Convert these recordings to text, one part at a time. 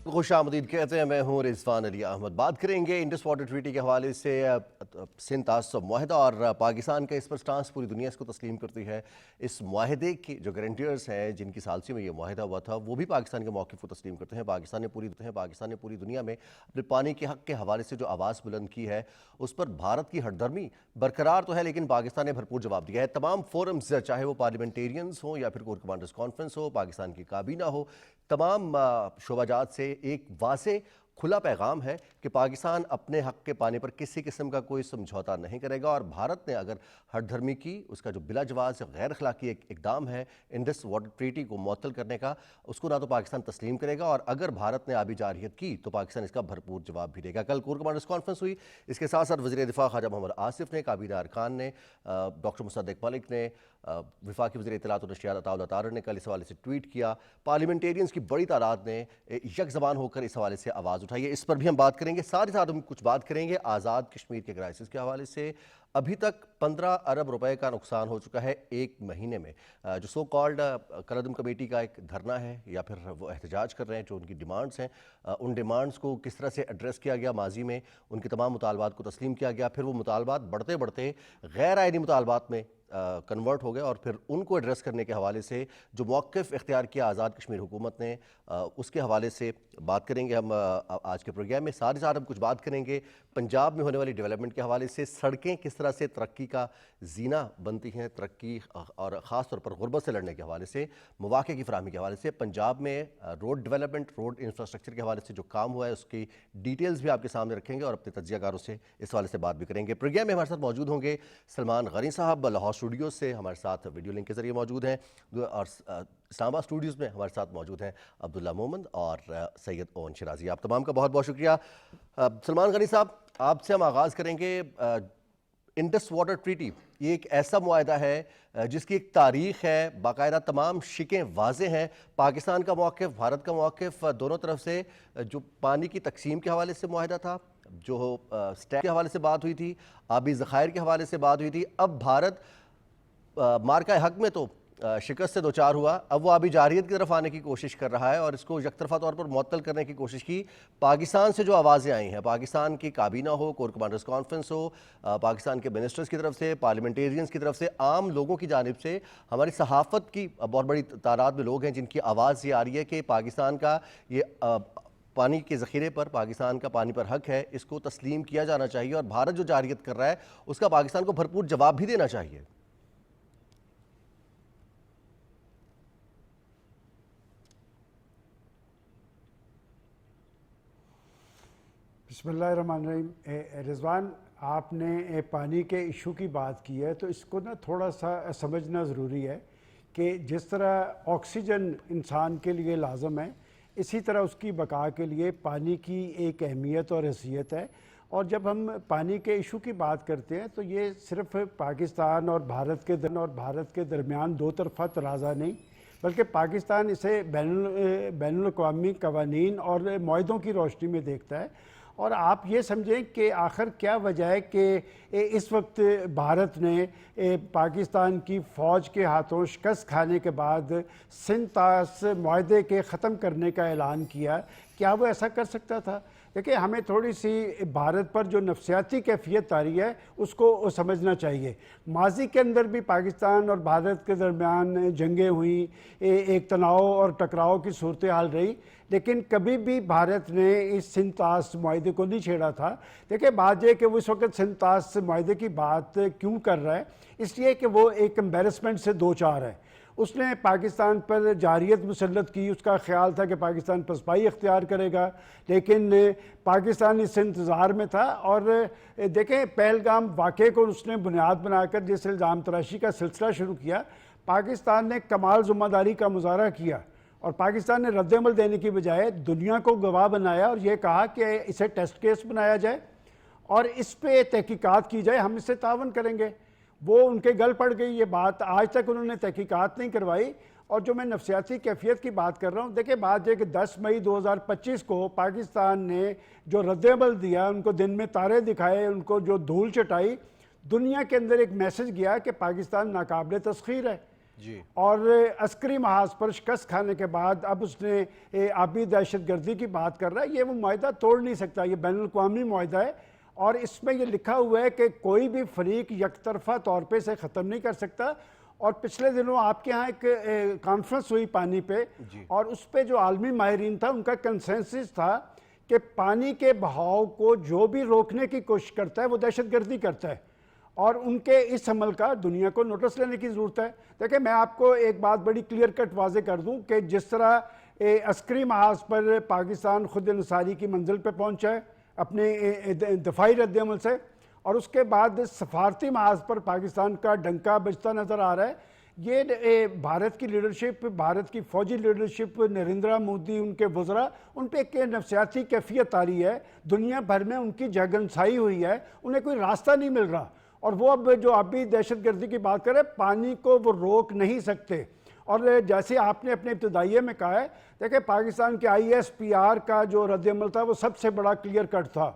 خوش آمدید کہتے ہیں، میں ہوں رضوان علی احمد۔ بات کریں گے انڈس واٹر ٹریٹی کے حوالے سے، سندھ تعصب معاہدہ اور پاکستان کا اس پر سٹانس پوری دنیا اس کو تسلیم کرتی ہے۔ اس معاہدے کی جو گارنٹیئرز ہیں جن کی ثالثی میں یہ معاہدہ ہوا تھا وہ بھی پاکستان کے موقف کو تسلیم کرتے ہیں۔ پاکستان نے پوری دنیا میں اپنے پانی کے حق کے حوالے سے جو آواز بلند کی ہے اس پر بھارت کی ہٹ درمی برقرار تو ہے، لیکن پاکستان نے بھرپور جواب دیا ہے۔ تمام فورمز، چاہے وہ پارلیمنٹیرینز ہوں یا پھر کور کمانڈرز کانفرنس ہو، پاکستان کی کابینہ ہو، تمام شعبہ جات سے ایک واضح کھلا پیغام ہے کہ پاکستان اپنے حق کے پانے پر کسی قسم کا کوئی سمجھوتا نہیں کرے گا، اور بھارت نے اگر ہٹ دھرمی کی، اس کا جو بلا جواز غیر اخلاقی اقدام ہے انڈس واٹر ٹریٹی کو معطل کرنے کا، اس کو نہ تو پاکستان تسلیم کرے گا، اور اگر بھارت نے آبی جارحیت کی تو پاکستان اس کا بھرپور جواب بھی دے گا۔ کل کور کمانڈرز کانفرنس ہوئی، اس کے ساتھ ساتھ وزیر دفاع خواجہ محمد آصف نے، کابینہ ارکان نے، ڈاکٹر مصدق ملک نے، وفاقی وزیر اطلاعات و نشریات عطا اللہ طاہر نے کل اس حوالے سے ٹویٹ کیا۔ پارلیمنٹیرینز کی بڑی تعداد نے یک زبان ہو کر اس حوالے سے آواز اٹھائی ہے، اس پر بھی ہم بات کریں گے۔ ساتھ ہی ساتھ ہم کچھ بات کریں گے آزاد کشمیر کے کرائسس کے حوالے سے۔ ابھی تک 15 ارب روپے کا نقصان ہو چکا ہے ایک مہینے میں۔ جو سو کالڈ کالعدم کمیٹی کا ایک دھرنا ہے یا پھر وہ احتجاج کر رہے ہیں، جو ان کی ڈیمانڈز ہیں، ان ڈیمانڈز کو کس طرح سے ایڈریس کیا گیا ماضی میں، ان کے تمام مطالبات کو تسلیم کیا گیا، پھر وہ مطالبات بڑھتے بڑھتے غیر آئینی مطالبات میں کنورٹ ہو گئے، اور پھر ان کو ایڈریس کرنے کے حوالے سے جو موقف اختیار کیا آزاد کشمیر حکومت نے، اس کے حوالے سے بات کریں گے ہم آج کے پروگرام میں۔ ساتھ ہی ساتھ ہم کچھ بات کریں گے پنجاب میں ہونے والی ڈیولپمنٹ کے حوالے سے، سڑکیں کس طرح سے ترقی کا زینہ بنتی ہیں، ترقی اور خاص طور پر غربت سے لڑنے کے حوالے سے، مواقع کی فراہمی کے حوالے سے، پنجاب میں روڈ ڈیولپمنٹ، روڈ انفراسٹرکچر کے حوالے سے جو کام ہوا ہے اس کی ڈیٹیلز بھی آپ کے سامنے رکھیں گے اور اپنے تجزیہ کاروں سے اس حوالے سے بات بھی کریں گے۔ پروگرام میں ہمارے ساتھ موجود ہوں گے سلمان غنی صاحب، لاہور اسٹوڈیوز سے ہمارے ساتھ ویڈیو لنک کے ذریعے موجود ہیں، اور اسلام آباد اسٹوڈیوز میں ہمارے ساتھ موجود ہیں عبداللہ مومند اور سید اون شرازی۔ آپ تمام کا بہت بہت شکریہ۔ سلمان غنی صاحب، آپ سے ہم آغاز کریں گے۔ انڈس واٹر ٹریٹی یہ ایک ایسا معاہدہ ہے جس کی ایک تاریخ ہے، باقاعدہ تمام شکیں واضح ہیں، پاکستان کا موقف، بھارت کا موقف، دونوں طرف سے جو پانی کی تقسیم کے حوالے سے معاہدہ تھا، جو سٹیک کے حوالے سے بات ہوئی تھی، آبی ذخائر کے حوالے سے بات ہوئی تھی، اب بھارت مارکہ حق میں تو شکست سے دوچار ہوا، اب وہ آبی جارحیت کی طرف آنے کی کوشش کر رہا ہے اور اس کو یک طرفہ طور پر معطل کرنے کی کوشش کی۔ پاکستان سے جو آوازیں آئی ہیں، پاکستان کی کابینہ ہو، کور کمانڈرز کانفرنس ہو، پاکستان کے منسٹرز کی طرف سے، پارلیمنٹیرینز کی طرف سے، عام لوگوں کی جانب سے، ہماری صحافت کی بہت بڑی تعداد میں لوگ ہیں جن کی آواز یہ آ رہی ہے کہ پاکستان کا یہ پانی کے ذخیرے پر، پاکستان کا پانی پر حق ہے، اس کو تسلیم کیا جانا چاہیے، اور بھارت جو جارحیت کر رہا ہے اس کا پاکستان کو بھرپور جواب بھی دینا چاہیے۔ بسم اللہ الرحمن الرحیم۔ رضوان، آپ نے پانی کے ایشو کی بات کی ہے تو اس کو تھوڑا سا سمجھنا ضروری ہے کہ جس طرح آکسیجن انسان کے لیے لازم ہے، اسی طرح اس کی بقا کے لیے پانی کی ایک اہمیت اور حیثیت ہے۔ اور جب ہم پانی کے ایشو کی بات کرتے ہیں تو یہ صرف پاکستان اور بھارت کے درمیان دو طرفہ تنازع نہیں، بلکہ پاکستان اسے بین الاقوامی قوانین اور معاہدوں کی روشنی میں دیکھتا ہے۔ اور آپ یہ سمجھیں کہ آخر کیا وجہ ہے کہ اس وقت بھارت نے پاکستان کی فوج کے ہاتھوں شکست کھانے کے بعد سندھ طاس معاہدے کے ختم کرنے کا اعلان کیا؟ کیا وہ ایسا کر سکتا تھا؟ دیکھیں، ہمیں تھوڑی سی بھارت پر جو نفسیاتی کیفیت آ رہی ہے اس کو سمجھنا چاہیے۔ ماضی کے اندر بھی پاکستان اور بھارت کے درمیان جنگیں ہوئیں، ایک تناؤ اور ٹکراؤ کی صورتحال رہی، لیکن کبھی بھی بھارت نے اس سندھ طاس معاہدے کو نہیں چھیڑا تھا۔ دیکھیں، بات یہ کہ وہ اس وقت سندھ طاس معاہدے کی بات کیوں کر رہا ہے، اس لیے کہ وہ ایک امبیرسمنٹ سے دو چار ہے۔ اس نے پاکستان پر جارحیت مسلط کی، اس کا خیال تھا کہ پاکستان پسپائی اختیار کرے گا، لیکن پاکستان اس انتظار میں تھا۔ اور دیکھیں، پہلگام واقعے کو اس نے بنیاد بنا کر جس الزام تراشی کا سلسلہ شروع کیا، پاکستان نے کمال ذمہ داری کا مظاہرہ کیا، اور پاکستان نے رد عمل دینے کی بجائے دنیا کو گواہ بنایا اور یہ کہا کہ اسے ٹیسٹ کیس بنایا جائے اور اس پہ تحقیقات کی جائے، ہم اس سے تعاون کریں گے۔ وہ ان کے گل پڑ گئی یہ بات، آج تک انہوں نے تحقیقات نہیں کروائی۔ اور جو میں نفسیاتی کیفیت کی بات کر رہا ہوں، دیکھیں بات یہ کہ 10 مئی 2025 کو پاکستان نے جو رد عمل دیا، ان کو دن میں تارے دکھائے، ان کو جو دھول چٹائی، دنیا کے اندر ایک میسج گیا کہ پاکستان ناقابل تسخیر ہے۔ جی اور عسکری محاذ پر شکست کھانے کے بعد اب اس نے آبی دہشت گردی کی بات کر رہا ہے. یہ وہ معاہدہ توڑ نہیں سکتا, یہ بین الاقوامی معاہدہ ہے, اور اس میں یہ لکھا ہوا ہے کہ کوئی بھی فریق یک طرفہ طور پہ اسے ختم نہیں کر سکتا. اور پچھلے دنوں آپ کے ہاں ایک کانفرنس ہوئی پانی پہ, اور اس پہ جو عالمی ماہرین تھا ان کا کنسنسس تھا کہ پانی کے بہاؤ کو جو بھی روکنے کی کوشش کرتا ہے وہ دہشت گردی کرتا ہے, اور ان کے اس عمل کا دنیا کو نوٹس لینے کی ضرورت ہے. دیکھیں میں آپ کو ایک بات بڑی کلیئر کٹ واضح کر دوں کہ جس طرح عسکری محاذ پر پاکستان خود انحصاری کی منزل پہ پہنچا ہے اپنے دفاعی رد عمل سے, اور اس کے بعد سفارتی محاذ پر پاکستان کا ڈنکا بجتا نظر آ رہا ہے. یہ بھارت کی لیڈرشپ, بھارت کی فوجی لیڈرشپ, نریندرا مودی, ان کے وزراء, ان پہ ایک نفسیاتی کیفیت آ رہی ہے. دنیا بھر میں ان کی جگنسائی ہوئی ہے, انہیں کوئی راستہ نہیں مل رہا, اور وہ اب جو آبی دہشت گردی کی بات کرے پانی کو وہ روک نہیں سکتے. اور جیسے آپ نے اپنے ابتدائیے میں کہا ہے, دیکھیں پاکستان کے ISPR کا جو رد عمل تھا وہ سب سے بڑا کلیئر کٹ تھا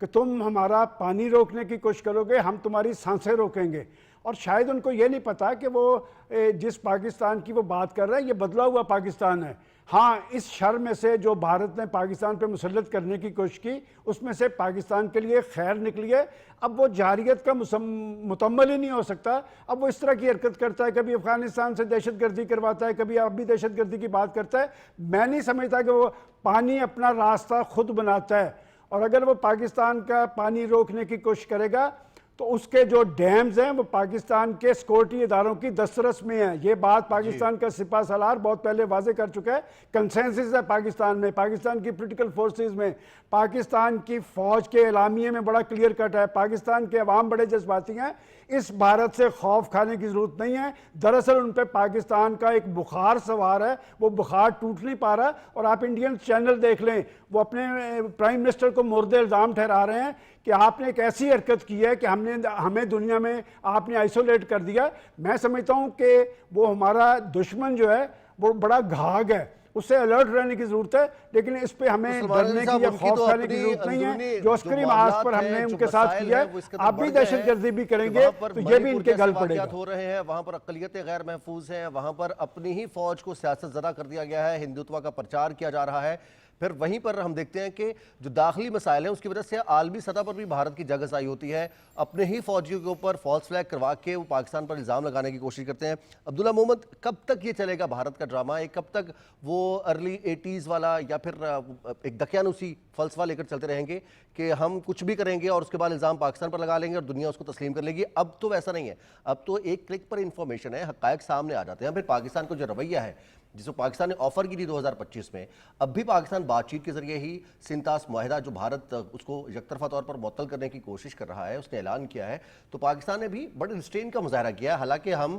کہ تم ہمارا پانی روکنے کی کوشش کرو گے, ہم تمہاری سانسیں روکیں گے. اور شاید ان کو یہ نہیں پتا کہ وہ جس پاکستان کی وہ بات کر رہے ہیں یہ بدلا ہوا پاکستان ہے. ہاں اس شر میں سے جو بھارت نے پاکستان پہ مسلط کرنے کی کوشش کی اس میں سے پاکستان کے لیے خیر نکلی ہے. اب وہ جارحیت کا مکمل ہی نہیں ہو سکتا. اب وہ اس طرح کی حرکت کرتا ہے, کبھی افغانستان سے دہشت گردی کرواتا ہے, کبھی آبی دہشت گردی کی بات کرتا ہے. میں نہیں سمجھتا کہ وہ پانی اپنا راستہ خود بناتا ہے, اور اگر وہ پاکستان کا پانی روکنے کی کوشش کرے گا تو اس کے جو ڈیمز ہیں وہ پاکستان کے سیکورٹی اداروں کی دسترس میں ہیں. یہ بات پاکستان کا سپہ سالار بہت پہلے واضح کر چکا ہے. کنسنسس ہے پاکستان میں, پاکستان کی پولیٹیکل فورسز میں, پاکستان کی فوج کے اعلامیے میں بڑا کلیئر کٹ ہے. پاکستان کے عوام بڑے جذباتی ہیں. اس بھارت سے خوف کھانے کی ضرورت نہیں ہے. دراصل ان پہ پاکستان کا ایک بخار سوار ہے, وہ بخار ٹوٹ نہیں پا رہا. اور آپ انڈین چینل دیکھ لیں, وہ اپنے پرائم منسٹر کو مورد الزام ٹھہرا رہے ہیں کہ آپ نے ایک ایسی حرکت کی ہے کہ ہمیں دنیا میں آپ نے آئسولیٹ کر دیا. میں سمجھتا ہوں کہ وہ ہمارا دشمن جو ہے وہ بڑا گھاگ ہے, اس سے الرٹ رہنے کی ضرورت ہے. لیکن اس پہ ہمیں ڈرنے کی یا خوف کھانے کی ضرورت نہیں ہے. جو عسکری محاذ پر ہم نے ان کے ساتھ کیا ہے, آپ بھی دہشت گردی بھی کریں گے تو یہ بھی ان کے گل پڑے گا. ہو رہے ہیں وہاں پر اقلیتیں غیر محفوظ ہیں, وہاں پر اپنی ہی فوج کو سیاست زدہ کر دیا گیا ہے, ہندوتوا کا پرچار کیا جا رہا ہے. پھر وہیں پر ہم دیکھتے ہیں کہ جو داخلی مسائل ہیں اس کی وجہ سے عالمی سطح پر بھی بھارت کی جگہزائی ہوتی ہے. اپنے ہی فوجیوں کے اوپر فالس فلیگ کروا کے وہ پاکستان پر الزام لگانے کی کوشش کرتے ہیں. عبداللہ محمد, کب تک یہ چلے گا بھارت کا ڈرامہ؟ کب تک وہ ارلی 80s والا یا پھر ایک دقیانوسی فلسفہ لے کر چلتے رہیں گے کہ ہم کچھ بھی کریں گے اور اس کے بعد الزام پاکستان پر لگا لیں گے اور دنیا اس کو تسلیم کر لے گی؟ اب تو ویسا نہیں ہے, اب تو ایک کلک پر انفارمیشن ہے, حقائق سامنے آ جاتے ہیں. پھر پاکستان کو جو رویہ ہے جس کو پاکستان نے آفر کی تھی 2025 میں, اب بھی پاکستان بات چیت کے ذریعے ہی سنتاس معاہدہ جو بھارت اس کو یک طرفہ طور پر معطل کرنے کی کوشش کر رہا ہے, اس نے اعلان کیا ہے, تو پاکستان نے بھی بڑے ریسٹرین کا مظاہرہ کیا ہے. حالانکہ ہم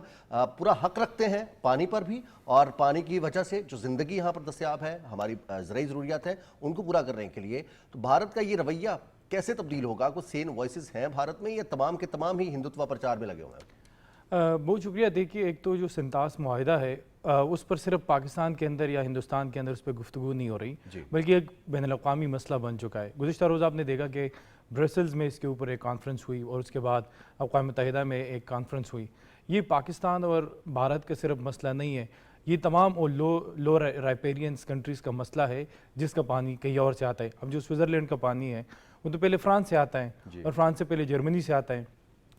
پورا حق رکھتے ہیں پانی پر بھی, اور پانی کی وجہ سے جو زندگی یہاں پر دستیاب ہے, ہماری زرعی ضروریات ہیں, ان کو پورا کرنے کے لیے. تو بھارت کا یہ رویہ کیسے تبدیل ہوگا؟ کوئی سین وائسز ہیں بھارت میں یا تمام کے تمام ہی ہندوتوا پرچار میں لگے ہوئے ہیں؟ بہت شکریہ. دیکھیے, ایک تو جو سنتاس معاہدہ ہے اس پر صرف پاکستان کے اندر یا ہندوستان کے اندر اس پہ گفتگو نہیں ہو رہی, بلکہ ایک بین الاقوامی مسئلہ بن چکا ہے. گزشتہ روز آپ نے دیکھا کہ برسلز میں اس کے اوپر ایک کانفرنس ہوئی, اور اس کے بعد اقوام متحدہ میں ایک کانفرنس ہوئی. یہ پاکستان اور بھارت کا صرف مسئلہ نہیں ہے, یہ تمام لو رائپیرینس کنٹریز کا مسئلہ ہے جس کا پانی کہیں اور سے آتا ہے. اب جو سوئٹزرلینڈ کا پانی ہے وہ تو پہلے فرانس سے آتا ہے, اور فرانس سے پہلے جرمنی سے آتا ہے.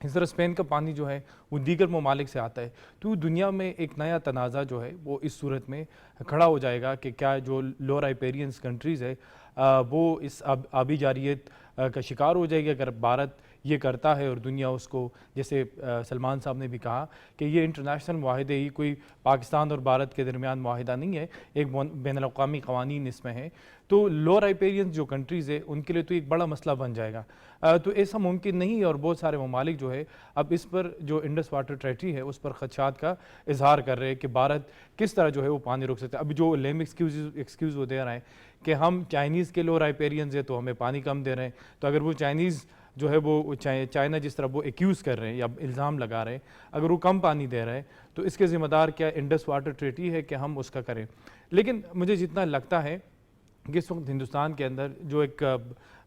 اس طرح اسپین کا پانی جو ہے وہ دیگر ممالک سے آتا ہے. تو دنیا میں ایک نیا تنازع جو ہے وہ اس صورت میں کھڑا ہو جائے گا کہ کیا جو لو رائپیرینس کنٹریز ہے وہ اس آبی جارحیت کا شکار ہو جائے گی اگر بھارت یہ کرتا ہے, اور دنیا اس کو, جیسے سلمان صاحب نے بھی کہا کہ یہ انٹرنیشنل معاہدے ہی کوئی پاکستان اور بھارت کے درمیان معاہدہ نہیں ہے, ایک بین الاقوامی قوانین اس میں ہیں. تو لو رائپیرینس جو کنٹریز ہے ان کے لیے تو ایک بڑا مسئلہ بن جائے گا. تو ایسا ممکن نہیں, اور بہت سارے ممالک جو ہے اب اس پر جو انڈس واٹر ٹریٹی ہے اس پر خدشات کا اظہار کر رہے ہیں کہ بھارت کس طرح جو ہے وہ پانی روک سکتا ہے. ابھی جو لیم ایکسکیوز وہ دے رہے ہیں کہ ہم چائنیز کے لو رائپیرینز ہیں تو ہمیں پانی کم دے رہے ہیں, تو اگر وہ چائنیز جو ہے وہ چائنا جس طرح وہ ایکیوز کر رہے ہیں یا الزام لگا رہے ہیں, اگر وہ کم پانی دے رہے ہیں تو اس کے ذمہ دار کیا انڈس واٹر ٹریٹی ہے کہ ہم اس کا کریں. لیکن مجھے جتنا لگتا ہے کہ اس وقت ہندوستان کے اندر جو ایک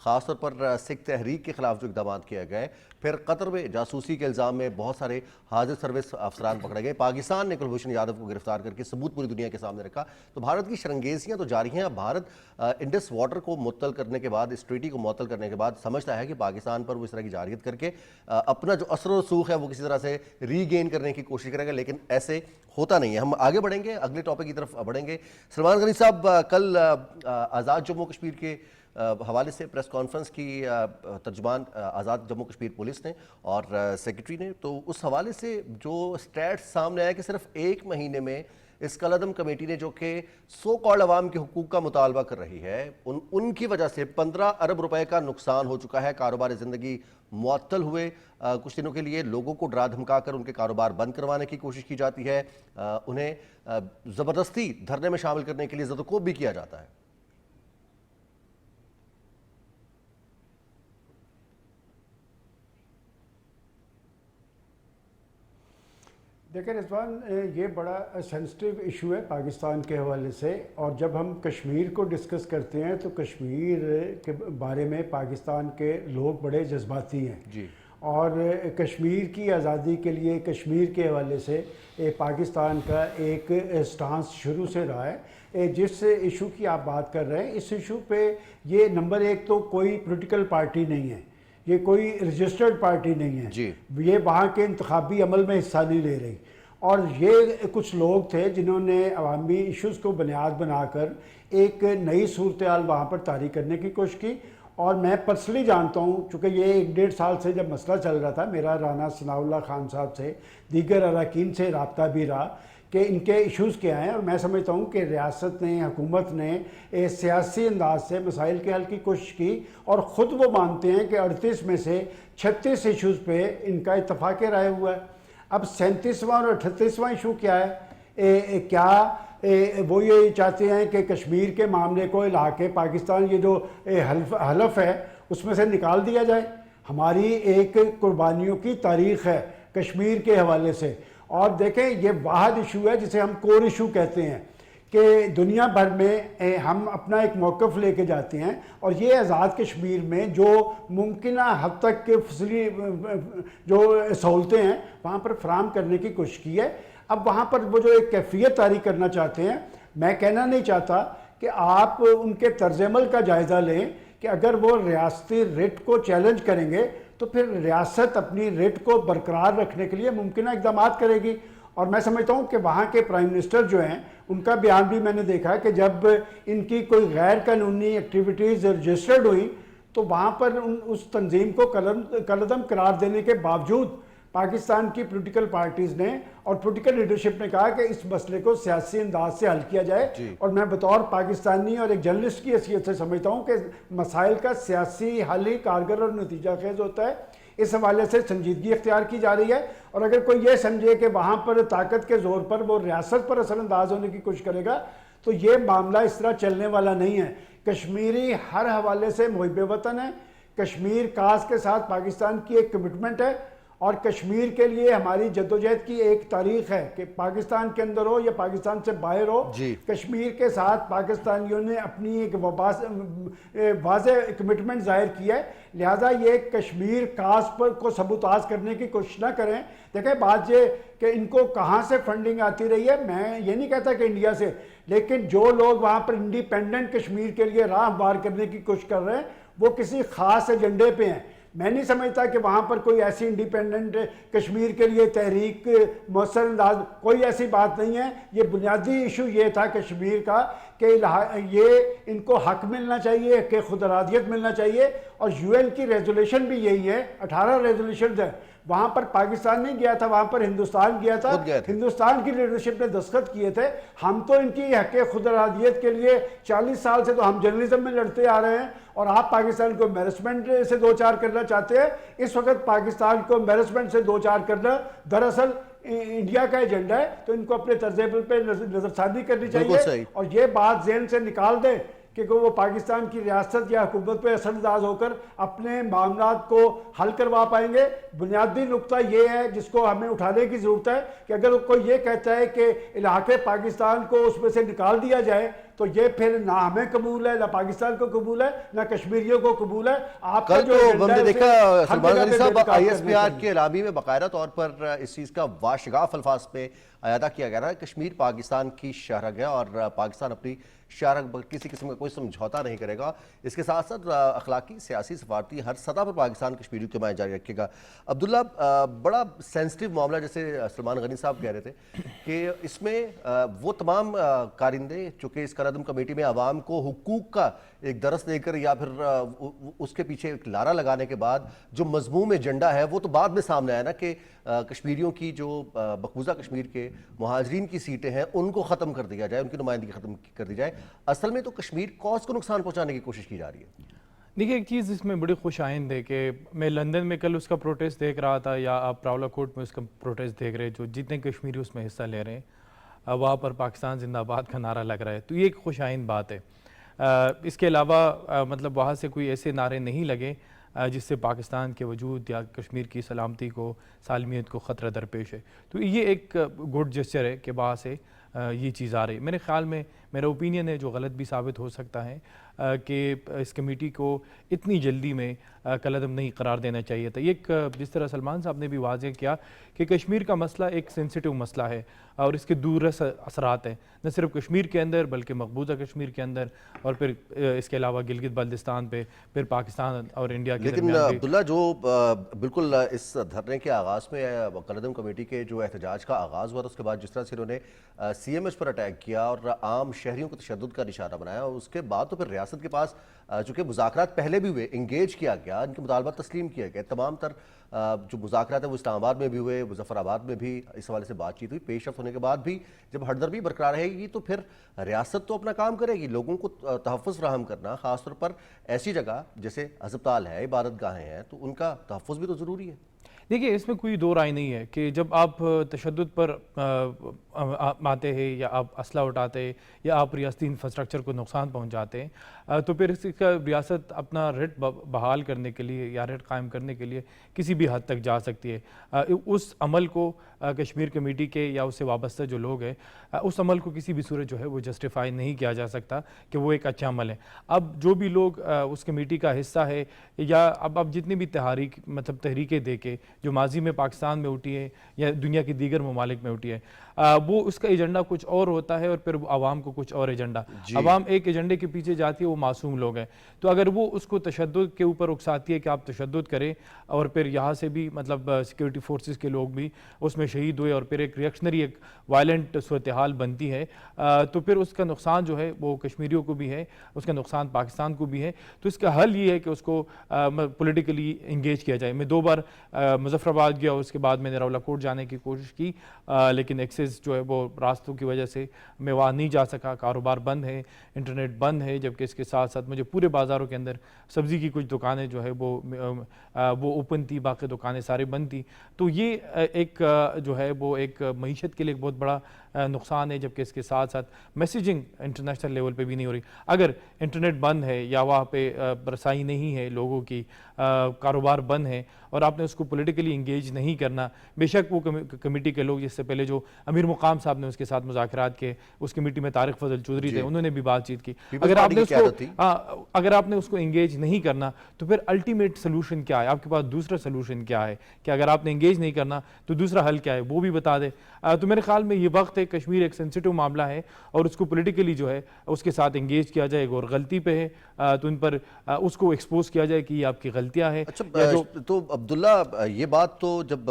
خاص طور پر سکھ تحریک کے خلاف جو اقدامات کیا گئے، پھر قطر میں جاسوسی کے الزام میں بہت سارے حاضر سروس افسران پکڑے گئے، پاکستان نے کلبھوشن یادو کو گرفتار کر کے ثبوت پوری دنیا کے سامنے رکھا، تو بھارت کی شرنگیزیاں تو جاری ہیں۔ بھارت انڈس واٹر کو معطل کرنے کے بعد، اس ٹریٹی کو معطل کرنے کے بعد سمجھتا ہے کہ پاکستان پر وہ اس طرح کی جارحیت کر کے اپنا جو اثر و رسوخ ہے وہ کسی طرح سے ری گین کرنے کی کوشش کرے گا، لیکن ایسے ہوتا نہیں ہے۔ ہم آگے بڑھیں گے، اگلے ٹاپک کی طرف بڑھیں گے۔ سلمان غنی صاحب، کل آزاد جموں کشمیر کے حوالے سے پریس کانفرنس کی ترجمان آزاد جموں کشمیر پولیس نے اور سیکرٹری نے، تو اس حوالے سے جو سٹیٹس سامنے آیا کہ صرف 1 مہینے میں اس کالعدم کمیٹی نے، جو کہ سو کالڈ عوام کے حقوق کا مطالبہ کر رہی ہے، ان کی وجہ سے 15 ارب روپے کا نقصان ہو چکا ہے، کاروبار زندگی معطل ہوئے، کچھ دنوں کے لیے لوگوں کو ڈرا دھمکا کر ان کے کاروبار بند کروانے کی کوشش کی جاتی ہے، انہیں زبردستی دھرنے میں شامل کرنے کے لیے زد و کوب بھی کیا جاتا ہے۔ دیکھیں رضوان، یہ بڑا سینسٹیو ایشو ہے پاکستان کے حوالے سے، اور جب ہم کشمیر کو ڈسکس کرتے ہیں تو کشمیر کے بارے میں پاکستان کے لوگ بڑے جذباتی ہیں جی، اور کشمیر کی آزادی کے لیے کشمیر کے حوالے سے پاکستان کا ایک سٹانس شروع سے رہا ہے۔ جس ایشو کی آپ بات کر رہے ہیں، اس ایشو پہ یہ نمبر 1 تو کوئی پولیٹیکل پارٹی نہیں ہے، یہ کوئی رجسٹرڈ پارٹی نہیں ہے، جی، یہ وہاں کے انتخابی عمل میں حصہ نہیں لے رہی، اور یہ کچھ لوگ تھے جنہوں نے عوامی ایشوز کو بنیاد بنا کر ایک نئی صورتحال وہاں پر طاری کرنے کی کوشش کی۔ اور میں پرسنلی جانتا ہوں، چونکہ یہ 1-1.5 سال سے جب مسئلہ چل رہا تھا، میرا رانا ثناء اللہ خان صاحب سے، دیگر اراکین سے رابطہ بھی رہا کہ ان کے ایشوز کیا ہیں، اور میں سمجھتا ہوں کہ ریاست نے، حکومت نے سیاسی انداز سے مسائل کے حل کی کوشش کی، اور خود وہ مانتے ہیں کہ 38 میں سے 36 ایشوز پہ ان کا اتفاق رائے ہوا ہے۔ اب 37واں اور 38واں ایشو کیا ہے؟ کیا وہ یہ چاہتے ہیں کہ کشمیر کے معاملے کو علاقے پاکستان، یہ جو حلف ہے اس میں سے نکال دیا جائے؟ ہماری ایک قربانیوں کی تاریخ ہے کشمیر کے حوالے سے، اور دیکھیں یہ واحد ایشو ہے جسے ہم کور ایشو کہتے ہیں، کہ دنیا بھر میں ہم اپنا ایک موقف لے کے جاتے ہیں، اور یہ آزاد کشمیر میں جو ممکنہ حد تک کے فصلی جو سہولتیں ہیں وہاں پر فراہم کرنے کی کوشش کی ہے۔ اب وہاں پر وہ جو ایک کیفیت طاری کرنا چاہتے ہیں، میں کہنا نہیں چاہتا کہ آپ ان کے طرز عمل کا جائزہ لیں کہ اگر وہ ریاستی ریٹ کو چیلنج کریں گے تو پھر ریاست اپنی ریٹ کو برقرار رکھنے کے لیے ممکنہ اقدامات کرے گی۔ اور میں سمجھتا ہوں کہ وہاں کے پرائم منسٹر جو ہیں ان کا بیان بھی میں نے دیکھا کہ جب ان کی کوئی غیر قانونی ایکٹیویٹیز رجسٹرڈ ہوئی تو وہاں پر اس تنظیم کو کالعدم قرار دینے کے باوجود پاکستان کی پولیٹیکل پارٹیز نے اور پولیٹیکل لیڈرشپ نے کہا کہ اس مسئلے کو سیاسی انداز سے حل کیا جائے، اور میں بطور پاکستانی اور ایک جرنلسٹ کی حیثیت سے سمجھتا ہوں کہ مسائل کا سیاسی حل ہی کارگر اور نتیجہ خیز ہوتا ہے۔ اس حوالے سے سنجیدگی اختیار کی جا رہی ہے، اور اگر کوئی یہ سمجھے کہ وہاں پر طاقت کے زور پر وہ ریاست پر اثر انداز ہونے کی کوشش کرے گا تو یہ معاملہ اس طرح چلنے والا نہیں ہے۔ کشمیری ہر حوالے سے محب وطن ہے، کشمیر کاز کے ساتھ پاکستان کی ایک کمٹمنٹ ہے، اور کشمیر کے لیے ہماری جدوجہد کی ایک تاریخ ہے کہ پاکستان کے اندر ہو یا پاکستان سے باہر ہو، کشمیر کے ساتھ پاکستانیوں نے اپنی ایک واضح کمٹمنٹ ظاہر کی ہے، لہٰذا یہ کشمیر کاز پر کو سبوتاژ کرنے کی کوشش نہ کریں۔ دیکھیں بات یہ کہ ان کو کہاں سے فنڈنگ آتی رہی ہے، میں یہ نہیں کہتا کہ انڈیا سے، لیکن جو لوگ وہاں پر انڈیپینڈنٹ کشمیر کے لیے راہ ہموار کرنے کی کوشش کر رہے ہیں وہ کسی خاص ایجنڈے پہ ہیں۔ میں نہیں سمجھتا کہ وہاں پر کوئی ایسی انڈیپینڈنٹ کشمیر کے لیے تحریک مؤثر انداز، کوئی ایسی بات نہیں ہے۔ یہ بنیادی ایشو یہ تھا کشمیر کا کہ یہ ان کو حق ملنا چاہیے، کہ خود ارادیت ملنا چاہیے، اور یو این کی ریزولوشن بھی یہی ہے، 18 ریزولوشنز ہیں۔ وہاں پر پاکستان نہیں گیا تھا، وہاں پر ہندوستان گیا تھا، ہندوستان کی لیڈرشپ نے دستخط کیے تھے۔ ہم تو ان کی حق خود ارادیت کے لیے 40 سال سے تو ہم جرنلزم میں لڑتے آ رہے ہیں، اور آپ پاکستان کو امبیرسمنٹ سے دوچار کرنا چاہتے ہیں۔ اس وقت پاکستان کو امبیرسمنٹ سے دوچار کرنا دراصل انڈیا کا ایجنڈا ہے، تو ان کو اپنے طرز عمل پہ نظر ثانی کرنی چاہیے، اور یہ بات ذہن سے نکال دیں کہ وہ پاکستان کی ریاست یا حکومت پہ اثر انداز ہو کر اپنے معاملات کو حل کروا پائیں گے۔ بنیادی نقطہ یہ ہے جس کو ہمیں اٹھانے کی ضرورت ہے کہ اگر کوئی یہ کہتا ہے کہ علاقے پاکستان کو اس میں سے نکال دیا جائے تو یہ پھر نہ ہمیں قبول ہے، نہ پاکستان کو قبول ہے، نہ کشمیریوں کو قبول ہے. آپ کا کل جو تو ایجنڈا ہم نے ہے اسے دیکھا ہر سلمان جگہ غنی پہ صاحب بے نقاب آئی ایس کرنا پی آر چاہیے. کے اعلامی میں باقاعدہ طور پر اس چیز کا واشگاف الفاظ پہ اعادہ کیا گیا تھا. کشمیر پاکستان کی شاہراہ ہے اور پاکستان اپنی شاہراہ پر کسی قسم کا کوئی سمجھوتا نہیں کرے گا. اس کے ساتھ ساتھ اخلاقی، سیاسی، سفارتی ہر سطح پر پاکستان کشمیریوں کی حمایت جاری رکھے گا. عبداللہ، بڑا سینسٹیو معاملہ جیسے سلمان غنی صاحب کہہ رہے تھے کہ اس میں وہ تمام کارندے چونکہ اس قرارداد کمیٹی میں عوام کو حقوق کا ایک درس دے کر یا پھر اس کے پیچھے ایک لارا لگانے کے بعد جو مضموم ایجنڈا ہے وہ تو بعد میں سامنے آیا نا کہ کشمیریوں کی جو مقبوضہ کشمیر کے مہاجرین کی سیٹیں ہیں ان کو ختم کر دیا جائے، ان کی نمائندگی ختم کر دی جائے. اصل میں تو کشمیر کوز کو نقصان پہنچانے کی کوشش کی جا رہی ہے. دیکھیے ایک چیز اس میں بڑی خوش آئند ہے کہ میں لندن میں کل اس کا پروٹیسٹ دیکھ رہا تھا، یا آپ راولا کوٹ میں اس کا پروٹیسٹ دیکھ رہے جو جتنے کشمیری اس میں حصہ لے رہے ہیں وہاں پر پاکستان زندہ آباد کا نعرہ لگ رہا ہے. تو یہ ایک خوش آئند بات ہے. اس کے علاوہ مطلب وہاں سے کوئی ایسے نعرے نہیں لگے جس سے پاکستان کے وجود یا کشمیر کی سلامتی کو، سالمیت کو خطرہ درپیش ہے. تو یہ ایک گڈ جسچر ہے کہ وہاں سے یہ چیز آ رہی. میرے خیال میں میرا اوپینین ہے جو غلط بھی ثابت ہو سکتا ہے کہ اس کمیٹی کو اتنی جلدی میں کالعدم نہیں قرار دینا چاہیے تھا. ایک جس طرح سلمان صاحب نے بھی واضح کیا کہ کشمیر کا مسئلہ ایک سینسیٹیو مسئلہ ہے اور اس کے دور رس اثرات ہیں نہ صرف کشمیر کے اندر بلکہ مقبوضہ کشمیر کے اندر اور پھر اس کے علاوہ گلگت بلتستان پہ، پھر پاکستان اور انڈیا کے لیکن درمیان بھی. عبداللہ جو بالکل اس دھرنے کے آغاز میں قلعدم کمیٹی کے جو احتجاج کا آغاز ہوا تھا اس کے بعد جس طرح سے انہوں نے سی ایم ایچ پر اٹیک کیا اور عام شہریوں کو تشدد کا نشانہ بنایا، اور اس کے بعد تو پھر ریاست کے پاس چونکہ مذاکرات پہلے بھی ہوئے، انگیج کیا گیا، ان کے مطالبات تسلیم کیا گئے، تمام تر جو مذاکرات ہیں وہ اسلام آباد میں بھی ہوئے، مظفر آباد میں بھی اس حوالے سے بات چیت ہوئی. پیش رفت ہونے کے بعد بھی جب ہردرمی برقرار رہے گی تو پھر ریاست تو اپنا کام کرے گی. لوگوں کو تحفظ فراہم کرنا، خاص طور پر ایسی جگہ جیسے ہسپتال ہے، عبادت گاہیں ہیں، تو ان کا تحفظ بھی تو ضروری ہے. دیکھیے اس میں کوئی دو رائے نہیں ہے کہ جب آپ تشدد پر آتے ہیں یا آپ اسلحہ اٹھاتے ہیں یا آپ ریاستی انفراسٹرکچر کو نقصان پہنچاتے ہیں تو پھر اس کا ریاست اپنا ریٹ بحال کرنے کے لیے یا ریٹ قائم کرنے کے لیے کسی بھی حد تک جا سکتی ہے. اس عمل کو کشمیر کمیٹی کے یا اس سے وابستہ جو لوگ ہیں اس عمل کو کسی بھی صورت جو ہے وہ جسٹیفائی نہیں کیا جا سکتا کہ وہ ایک اچھا عمل ہے. اب جو بھی لوگ اس کمیٹی کا حصہ ہے یا اب جتنی بھی تحریکیں دے کے جو ماضی میں پاکستان میں اٹھی ہے یا دنیا کی دیگر ممالک میں اٹھی ہے وہ اس کا ایجنڈا کچھ اور ہوتا ہے اور پھر عوام کو کچھ اور ایجنڈا. عوام ایک ایجنڈے کے پیچھے جاتی ہے، وہ معصوم لوگ ہیں. تو اگر وہ اس کو تشدد کے اوپر اکساتی ہے کہ آپ تشدد کریں اور پھر یہاں سے بھی مطلب سیکورٹی فورسز کے لوگ بھی اس میں شہید ہوئے اور پھر ایک ریئیکشنری ایک وائلنٹ صورتحال بنتی ہے تو پھر اس کا نقصان جو ہے وہ کشمیریوں کو بھی ہے، اس کا نقصان پاکستان کو بھی ہے. تو اس کا حل یہ ہے کہ اس کو پولیٹیکلی انگیج کیا جائے. میں 2 بار مظفر آباد گیا، اس کے بعد میں نے راولا کوٹ جانے کی کوشش کی لیکن ایکسیس جو ہے وہ راستوں کی وجہ سے میں وہاں نہیں جا سکا. کاروبار بند ہے، انٹرنیٹ بند ہے، جبکہ اس کے ساتھ ساتھ مجھے پورے بازاروں کے اندر سبزی کی کچھ دکانیں جو ہے وہ اوپن تھی، باقی دکانیں سارے بند تھی. تو یہ ایک جو ہے وہ ایک معیشت کے لیے ایک بہت بڑا نقصان ہے، جبکہ اس کے ساتھ ساتھ میسیجنگ انٹرنیشنل لیول پہ بھی نہیں ہو رہی. اگر انٹرنیٹ بند ہے یا وہاں پہ رسائی نہیں ہے لوگوں کی، کاروبار بند ہے اور آپ نے اس کو پولیٹیکلی انگیج نہیں کرنا، بے شک وہ کمیٹی کے لوگ جس سے پہلے جو امیر مقام صاحب نے اس کے ساتھ مذاکرات کے، اس کمیٹی میں طارق فضل چودھری تھے، انہوں نے بھی بات چیت کی. اگر آپ نے اس کو انگیج نہیں کرنا تو پھر الٹیمیٹ سلوشن کیا ہے، آپ کے پاس دوسرا سلوشن کیا ہے کہ اگر آپ نے انگیج نہیں کرنا تو دوسرا حل کیا ہے وہ بھی بتا دے. تو میرے خیال میں یہ وقت ہے، کشمیر ایک سینسیٹیو معاملہ ہے اور اس کو پولیٹیکلی جو ہے اس کے ساتھ انگیج کیا جائے. اور غلطی پہ ہے تو ان پر اس کو ایکسپوز کیا جائے کہ یہ آپ کی غلطیاں ہیں. تو عبداللہ یہ بات تو جب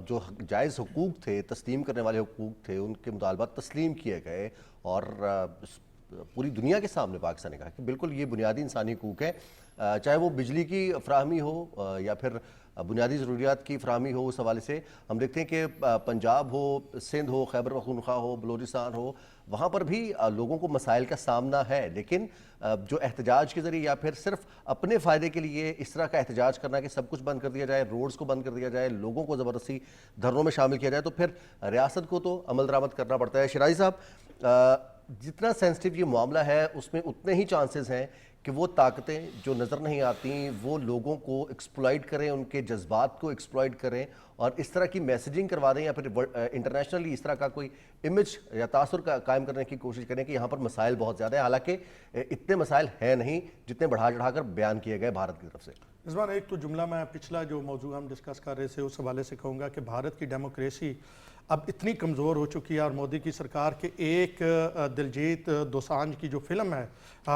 جو جائز حقوق تھے، تسلیم کرنے والے حقوق تھے، ان کے مطالبات تسلیم کیے گئے اور پوری دنیا کے سامنے پاکستان نے کہا کہ بالکل یہ بنیادی انسانی حقوق ہیں، چاہے وہ بجلی کی فراہمی ہو یا پھر بنیادی ضروریات کی فراہمی ہو. اس حوالے سے ہم دیکھتے ہیں کہ پنجاب ہو، سندھ ہو، خیبر پختونخوا ہو، بلوچستان ہو، وہاں پر بھی لوگوں کو مسائل کا سامنا ہے. لیکن جو احتجاج کے ذریعے یا پھر صرف اپنے فائدے کے لیے اس طرح کا احتجاج کرنا کہ سب کچھ بند کر دیا جائے، روڈز کو بند کر دیا جائے، لوگوں کو زبردستی دھرنوں میں شامل کیا جائے، تو پھر ریاست کو تو عمل درآمد کرنا پڑتا ہے. شیرازی صاحب، جتنا سینسٹیو یہ معاملہ ہے اس میں اتنے ہی چانسز ہیں کہ وہ طاقتیں جو نظر نہیں آتی وہ لوگوں کو ایکسپلائٹ کریں, ان کے جذبات کو ایکسپلائٹ کریں اور اس طرح کی میسیجنگ کروا دیں, یا پھر انٹرنیشنلی اس طرح کا کوئی امیج یا تاثر قائم کرنے کی کوشش کریں کہ یہاں پر مسائل بہت زیادہ ہیں, حالانکہ اتنے مسائل ہیں نہیں جتنے بڑھا چڑھا کر بیان کیے گئے بھارت کی طرف سے. رضوان, ایک تو جملہ میں پچھلا جو موضوع ہم ڈسکس کر رہے تھے اس حوالے سے کہوں گا کہ بھارت کی ڈیموکریسی اب اتنی کمزور ہو چکی ہے اور مودی کی سرکار کے ایک دلجیت دوسانجھ کی جو فلم ہے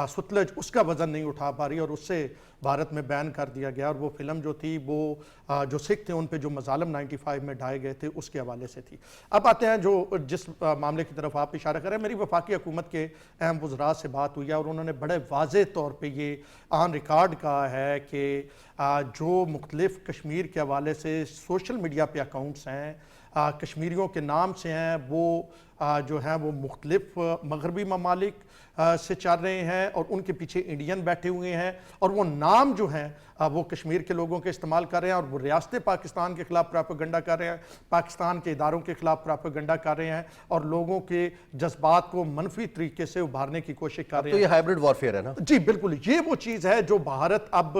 ستلج, اس کا وزن نہیں اٹھا پا رہی اور اس سے بھارت میں بین کر دیا گیا, اور وہ فلم جو تھی وہ جو سکھ تھے ان پہ جو مظالم 95 میں ڈھائے گئے تھے اس کے حوالے سے تھی. اب آتے ہیں جو جس معاملے کی طرف آپ اشارہ کر رہے ہیں, میری وفاقی حکومت کے اہم وزراء سے بات ہوئی ہے اور انہوں نے بڑے واضح طور پہ یہ آن ریکارڈ کہا ہے کہ جو مختلف کشمیر کے حوالے سے سوشل میڈیا پہ اکاؤنٹس ہیں کشمیریوں کے نام سے ہیں, وہ جو ہیں وہ مختلف مغربی ممالک سے چل رہے ہیں اور ان کے پیچھے انڈین بیٹھے ہوئے ہیں, اور وہ نام جو ہیں وہ کشمیر کے لوگوں کے استعمال کر رہے ہیں اور وہ ریاست پاکستان کے خلاف پراپیگنڈا کر رہے ہیں, پاکستان کے اداروں کے خلاف پراپیگنڈا کر رہے ہیں اور لوگوں کے جذبات کو منفی طریقے سے ابھارنے کی کوشش کر رہے ہیں. تو یہ ہائبرڈ وارفیئر ہے نا؟ جی بالکل, یہ وہ چیز ہے جو بھارت اب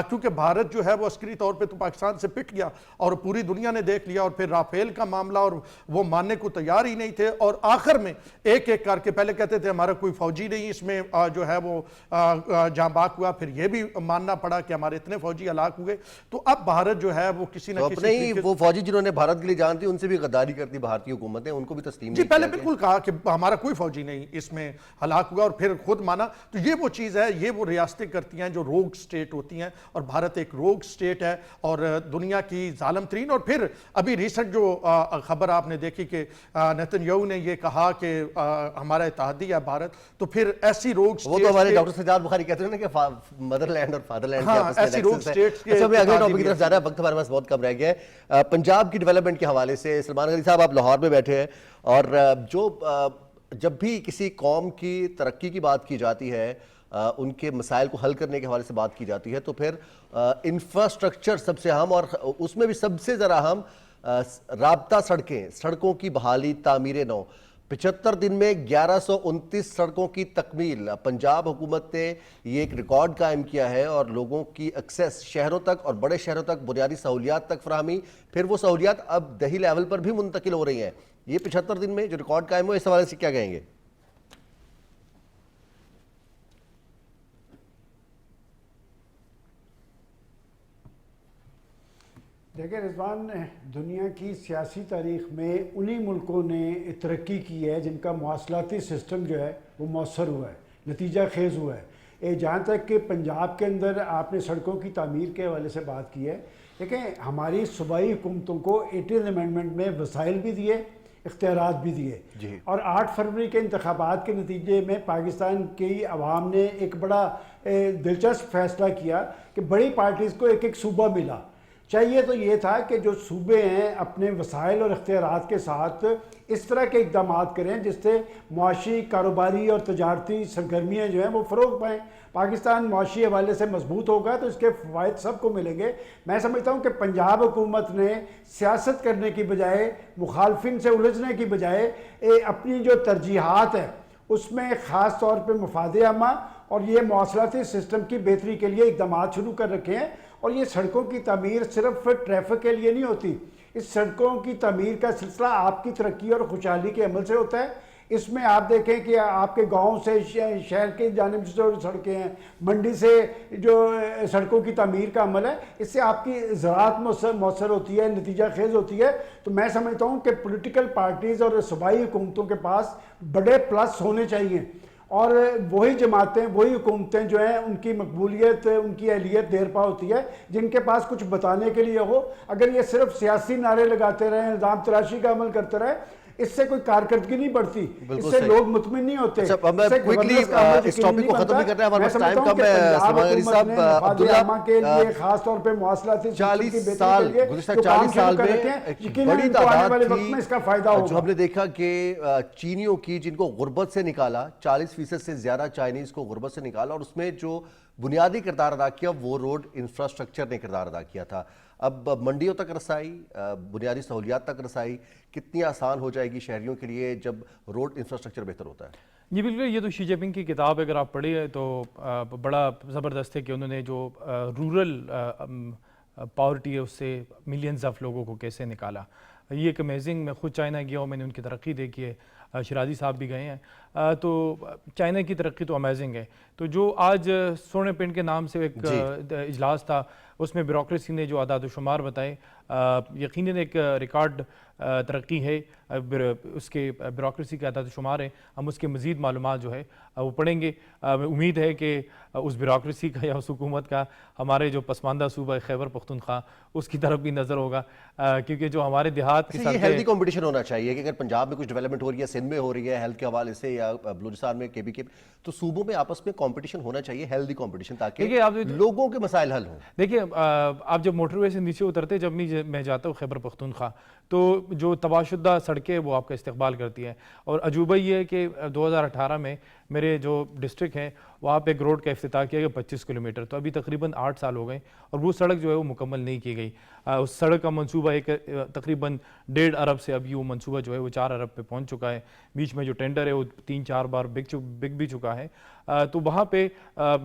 کیونکہ بھارت جو ہے وہ عسکری طور پہ تو پاکستان سے پٹ گیا اور پوری دنیا نے دیکھ لیا, اور پھر رافیل کا معاملہ اور وہ ماننے کو تیار ہی نہیں تھے, اور آخر میں ایک ایک کر کے پہلے کہتے تھے ہمارا کوئی فوجی نہیں اس میں جو ہے وہ جاں باک ہوا, پھر یہ بھی ماننا پڑا کہ ہمارے اتنے فوجی ہلاک ہوئے. تو اب بھارت جو ہے وہ کسی نہ کسی اپنے ہی وہ فوجی جنہوں نے بھارت کے لیے جان دی ان سے بھی غداری کرتی بھارتی حکومت نے, ان کو بھی تسلیم جی پہلے بالکل کہا کہ ہمارا کوئی فوجی نہیں اس میں ہلاک ہوا اور پھر خود مانا. تو یہ وہ چیز ہے, یہ وہ ریاستیں کرتی ہیں جو روگ سٹیٹ ہوتی ہیں, اور بھارت ایک روگ سٹیٹ ہے اور دنیا کی ظالم ترین. اور پھر ابھی ریسنٹ جو خبر آپ نے دیکھی کہ نیتن یاہو نے یہ کہا کہ ہمارا اتحادی ہے بھارت, تو پھر ایسی روگ وہ تو ہمارے ڈاکٹر سجاد بخاری کہتے ہیں نا کہ مدر لینڈ اور فادر لینڈ کے آپس میں نیکسس ہے. اچھا میں اگلے ٹاپک کی طرف جا رہا ہے, وقت ہمارے پاس بہت کم رہ گیا ہے. پنجاب کی ڈیولپمنٹ کے حوالے سے سلمان غنی صاحب آپ لاہور میں بیٹھے ہیں, اور جب بھی کسی قوم کی ترقی کی بات کی جاتی ہے, ان کے مسائل کو حل کرنے کے حوالے سے بات کی جاتی ہے, تو پھر انفراسٹرکچر سب سے اہم, اور اس میں بھی سب سے ذرا اہم رابطہ سڑکوں کی بحالی, تعمیر نو. 75 دن میں 1129 سڑکوں کی تکمیل. پنجاب حکومت نے یہ ایک ریکارڈ قائم کیا ہے, اور لوگوں کی ایکسیس شہروں تک اور بڑے شہروں تک بنیادی سہولیات تک فراہمی, پھر وہ سہولیات اب دیہی لیول پر بھی منتقل ہو رہی ہیں. یہ 75 دن میں جو ریکارڈ قائم ہوا, اس حوالے سے کیا کہیں گے؟ دیکھیں رضوان, دنیا کی سیاسی تاریخ میں انہی ملکوں نے ترقی کی ہے جن کا مواصلاتی سسٹم جو ہے وہ مؤثر ہوا ہے, نتیجہ خیز ہوا ہے. جہاں تک کہ پنجاب کے اندر آپ نے سڑکوں کی تعمیر کے حوالے سے بات کی ہے, دیکھیں ہماری صوبائی حکومتوں کو 80th امینڈمنٹ میں وسائل بھی دیے, اختیارات بھی دیے, اور 8 فروری کے انتخابات کے نتیجے میں پاکستان کی عوام نے ایک بڑا دلچسپ فیصلہ کیا کہ بڑی پارٹیز کو ایک ایک صوبہ ملا. چاہیے تو یہ تھا کہ جو صوبے ہیں اپنے وسائل اور اختیارات کے ساتھ اس طرح کے اقدامات کریں جس سے معاشی, کاروباری اور تجارتی سرگرمیاں جو ہیں وہ فروغ پائیں. پاکستان معاشی حوالے سے مضبوط ہوگا تو اس کے فوائد سب کو ملیں گے. میں سمجھتا ہوں کہ پنجاب حکومت نے سیاست کرنے کی بجائے, مخالفین سے الجھنے کی بجائے, اپنی جو ترجیحات ہیں اس میں خاص طور پہ مفاد عامہ اور یہ مواصلاتی سسٹم کی بہتری کے لیے اقدامات شروع کر رکھے ہیں. اور یہ سڑکوں کی تعمیر صرف ٹریفک کے لیے نہیں ہوتی, اس سڑکوں کی تعمیر کا سلسلہ آپ کی ترقی اور خوشحالی کے عمل سے ہوتا ہے. اس میں آپ دیکھیں کہ آپ کے گاؤں سے شہر کی جانب سے جو سڑکیں ہیں, منڈی سے جو سڑکوں کی تعمیر کا عمل ہے, اس سے آپ کی زراعت مؤثر ہوتی ہے, نتیجہ خیز ہوتی ہے. تو میں سمجھتا ہوں کہ پولیٹیکل پارٹیز اور صوبائی حکومتوں کے پاس بڑے پلس ہونے چاہیے, اور وہی جماعتیں, وہی حکومتیں جو ہیں ان کی مقبولیت, ان کی اہلیت دیر پا ہوتی ہے جن کے پاس کچھ بتانے کے لیے ہو. اگر یہ صرف سیاسی نعرے لگاتے رہیں, الزام تراشی کا عمل کرتے رہیں, اس سے کوئی کارکردگی نہیں بڑھتی, اس سے لوگ مطمئن نہیں ہوتے. اس ٹاپک کو ختم بھی کرنا ہے, ہمارے پاس ٹائم کم ہے. سلمان غنی صاحب, عبداللہ کے لیے خاص طور پہ مواصلاتی 40 سال گزشتہ 40 سال میں ایک بڑی تعداد تھی اس کا فائدہ ہوگا. جو ہم نے دیکھا کہ چینیوں کی, جن کو غربت سے نکالا, 40% سے زیادہ چائنیز کو غربت سے نکالا, اور اس میں جو بنیادی کردار ادا کیا وہ روڈ انفراسٹرکچر نے کردار ادا کیا تھا. اب منڈیوں تک رسائی, بنیادی سہولیات تک رسائی کتنی آسان ہو جائے گی شہریوں کے لیے جب روڈ انفراسٹرکچر بہتر ہوتا ہے؟ جی بالکل، یہ تو شی جن پنگ کی کتاب اگر آپ پڑھیں تو بڑا زبردست ہے کہ انہوں نے جو رورل پاورٹی ہے اس سے ملینز آف لوگوں کو کیسے نکالا. یہ ایک امیزنگ، میں خود چائنا گیا ہوں، میں نے ان کی ترقی دیکھی ہے، شیرازی صاحب بھی گئے ہیں، تو چائنا کی ترقی تو امیزنگ ہے. تو جو آج سونے پنڈ کے نام سے ایک اجلاس تھا، اس میں بیوروکریسی نے جو اعداد و شمار بتائے، یقیناً ایک ریکارڈ ترقی ہے اس کے بیوروکریسی کے اعداد و شمار ہے. ہم اس کے مزید معلومات جو ہے وہ پڑھیں گے. امید ہے کہ اس بیوروکریسی کا یا اس حکومت کا ہمارے جو پسماندہ صوبہ خیبر پختونخوا اس کی طرف بھی نظر ہوگا، کیونکہ جو ہمارے دیہات کی یہ ہیلدی کمپٹیشن ہونا چاہیے کہ اگر پنجاب میں کچھ ڈیولپمنٹ ہو رہی ہے، سندھ میں ہو رہی ہے ہیلتھ کے حوالے سے، یا بلوچستان میں KP کے، تو صوبوں میں آپس میں کمپٹیشن ہونا چاہیے، ہیلدی کمپٹیشن، تاکہ لوگوں کے مسائل حل ہوں. دیکھیے آپ جب موٹر وے سے نیچے اترتے، جب میں جاتا ہوں خیبر پختونخوا، تو جو تباہ شدہ سڑکیں وہ آپ کا استقبال کرتی ہیں. اور عجوبہ یہ ہے کہ 2018 میں میرے جو ڈسٹرکٹ ہیں وہاں پہ ایک روڈ کا افتتاح کیا گیا 25 کلومیٹر، تو ابھی تقریباً 8 سال ہو گئے اور وہ سڑک جو ہے وہ مکمل نہیں کی گئی. اس سڑک کا منصوبہ ایک تقریباً 1.5 ارب سے ابھی وہ منصوبہ جو ہے وہ 4 ارب پہ پہنچ چکا ہے. بیچ میں جو ٹینڈر ہے وہ 3-4 بار بک بھی چکا ہے. تو وہاں پہ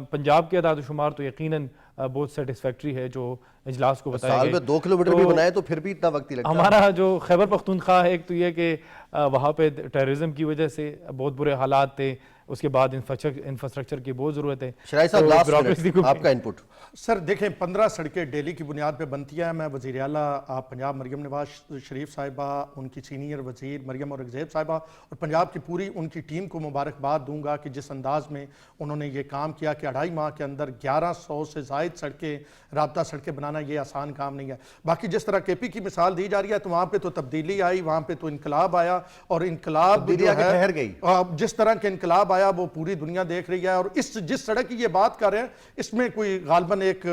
پنجاب کے اعداد و شمار تو یقیناً بہت سیٹسفیکٹری ہے جو اجلاس کو بتایا سال میں 2 کلومیٹر بھی بنائے تو پھر بھی اتنا وقت ہی لگتا ہے. ہمارا جو خیبر پختونخوا ہے، ایک تو یہ کہ وہاں پہ ٹیررزم کی وجہ سے بہت برے حالات تھے، اس کے بعد انفراسٹرکچر کی بہت ضرورت ہے. شرائع صاحب لاسٹ منٹ آپ کا انپٹ. سر دیکھیں 15 سڑکیں ڈیلی کی بنیاد پہ بنتی ہیں. میں وزیر اعلیٰ پنجاب مریم نواز شریف صاحبہ، ان کی سینئر وزیر مریم اورنگزیب صاحبہ اور پنجاب کی پوری ان کی ٹیم کو مبارکباد دوں گا کہ جس انداز میں انہوں نے یہ کام کیا کہ 2.5 ماہ کے اندر 1100 سے زائد سڑکیں، رابطہ سڑکیں بنانا یہ آسان کام نہیں ہے. باقی جس طرح KP کی مثال دی جا رہی ہے تو وہاں پہ تو تبدیلی آئی، وہاں پہ تو انقلاب آیا، اور انقلاب جو ہے ٹھہر گئی. جس طرح کے انقلاب آیا وہ پوری دنیا دیکھ رہی ہے. اور جس سڑک کی یہ بات کر رہے ہیں اس میں کوئی غالباً ایک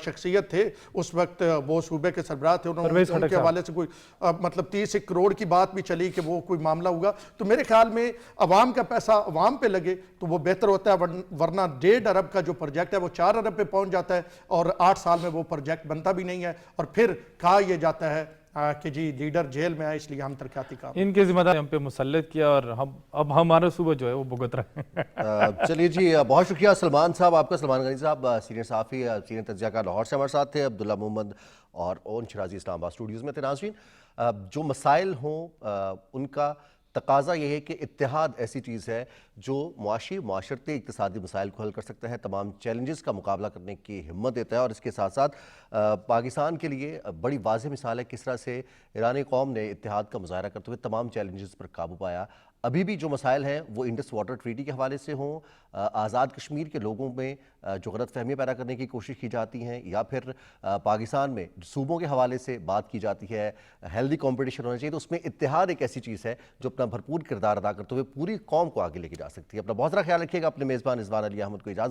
شخصیت تھے اس وقت، وہ صوبے کے سربراہ تھے، ان کے حوالے سے کوئی مطلب 30 کروڑ کی بات بھی چلی کہ وہ کوئی معاملہ ہوگا. تو میرے خیال میں عوام کا پیسہ عوام پہ لگے تو وہ بہتر ہوتا ہے، ورنہ 1.5 ارب کا جو پروجیکٹ ہے وہ 4 ارب پہ پہنچ جاتا ہے اور 8 سال میں وہ پروجیکٹ بنتا بھی نہیں ہے. اور پھر کہا یہ جاتا ہے کہ جی لیڈر جیل میں ہے اس لیے ہم ترقیاتی کام. ان کے ذمہ داری ہم پہ مسلط کیا اور اب ہمارا صوبہ جو ہے وہ بھگت رہے ہیں. چلیے جی، بہت شکریہ سلمان صاحب آپ کا. سلمان غنی صاحب سینئر صحافی، سینئر تجزیہ کار، لاہور سے ہمارے ساتھ تھے. عبداللہ محمد اور اون شیرازی اسلام آباد اسٹوڈیوز میں تھے. ناظرین، جو مسائل ہوں ان کا تقاضا یہ ہے کہ اتحاد ایسی چیز ہے جو معاشرتی اقتصادی مسائل کو حل کر سکتا ہے، تمام چیلنجز کا مقابلہ کرنے کی ہمت دیتا ہے. اور اس کے ساتھ ساتھ پاکستان کے لیے بڑی واضح مثال ہے کس طرح سے ایرانی قوم نے اتحاد کا مظاہرہ کرتے ہوئے تمام چیلنجز پر قابو پایا. ابھی بھی جو مسائل ہیں وہ انڈس واٹر ٹریٹی کے حوالے سے ہوں، آزاد کشمیر کے لوگوں میں جو غلط فہمیاں پیدا کرنے کی کوشش کی جاتی ہیں، یا پھر پاکستان میں صوبوں کے حوالے سے بات کی جاتی ہے، ہیلدی کمپٹیشن ہونا چاہیے، تو اس میں اتحاد ایک ایسی چیز ہے جو اپنا بھرپور کردار ادا کرتے ہوئے پوری قوم کو آگے لے کے جا سکتی ہے. اپنا بہت سارا خیال رکھیے گا. اپنے میزبان رضوان علی احمد کو اجازت